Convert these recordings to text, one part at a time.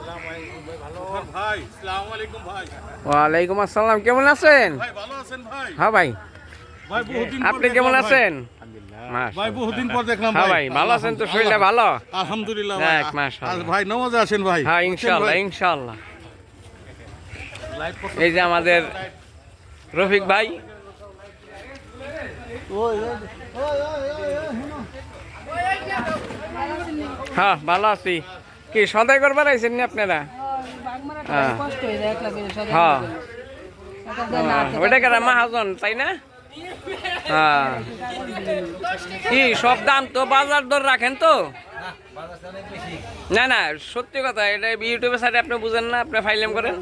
ভাই আসসালামু আলাইকুম ভাই। ওয়ালাইকুম আসসালাম, কেমন আছেন? ভাই ভালো আছেন ভাই? হ্যাঁ ভাই, ভাই বহুদিন পর আপনি দেখলাম কেমন ভাই। আছেন? ভাই বহুদিন পর দেখলাম হ্যাঁ ভাই। ভাই, ভালো আছেন তো? শরীরটা ভালো? আলহামদুলিল্লাহ ভাই। যাক, মাশাআল্লাহ। আর ভাই নামাজে আসেন ভাই। হ্যাঁ বুঝছেন ইনশাআল্লাহ ভাই? ইনশাআল্লাহ। লাইভ করতে- এই যে আমাদের রফিক ভাই, হ্যাঁ ভালো আছি। কি সদাই করবার আইছেন নি আপনারা? হ্যাঁ হ্যাঁ, ওইটা কেন মাহাজন তাই না? হ্যাঁ, কি সব দাম তো বাজার দর রাখেন তো? না না, সত্যি কথা, এটা ইউটিউবে সাইডে আপনি বুঝেন না, আপনি ফাইলেম করেন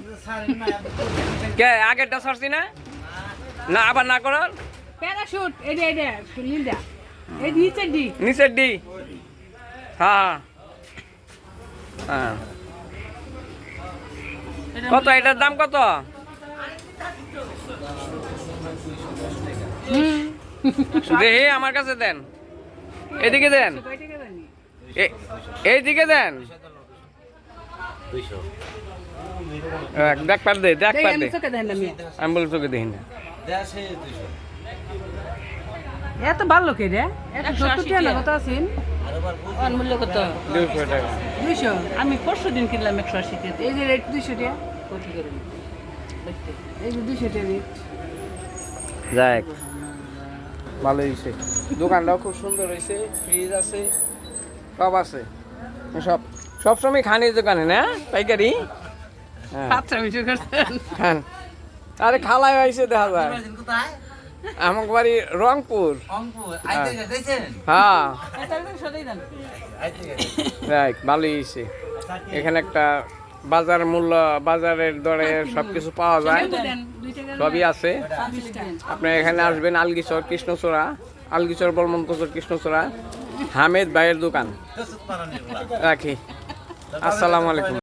কে? আগেরটা ছাড়ছি না, না আবার না করার প্যারাশুট এটা নীলদা এই নিচে ডি নিচের ডি। হ্যাঁ হ্যাঁ, কত এটার দাম কত? দেখি আমার কাছে দেন, এদিকে দেন, এইদিকে দেন। দেখ পার দে, দেখ পার দে। চোখে দেন না মেয়ে আমি বলি তোকে দেখি না। এত ভালো কে রে এত 70 টাকা কত আছেন মূল্য কত? 200 টাকা। 200 আমি পরশু দিন কিনলাম 180 টাকা। এই যে রেট 200 টাকা কত করে দেখতে? এই যে 200 টাকা রেট যাক, ভালো হয়েছে, দোকানটাও খুব সুন্দর হয়েছে, ফ্রিজ আছে, সব আছে, সব সবসময় খানির দোকানে না পাইকারি? হ্যাঁ আচ্ছা মিশু করছেন খান। আরে খালাই হয়েছে দেখা যায়, আমার বাড়ি রংপুর। হ্যাঁ সদাই দেন। যাক, ভালোই হয়েছে। এখানে একটা বাজার মূল্য, বাজারের দরে সবকিছু পাওয়া যায়, দেন 2 টাকা সবই আছে। 20 টাকা আপনি এখানে আসবেন, আলগিচর কৃষ্ণচূড়া, আলগিচর বলমন্তচর কৃষ্ণচূড়া, হামেদ ভাইয়ের দোকান। রাখি, আসসালামু আলাইকুম।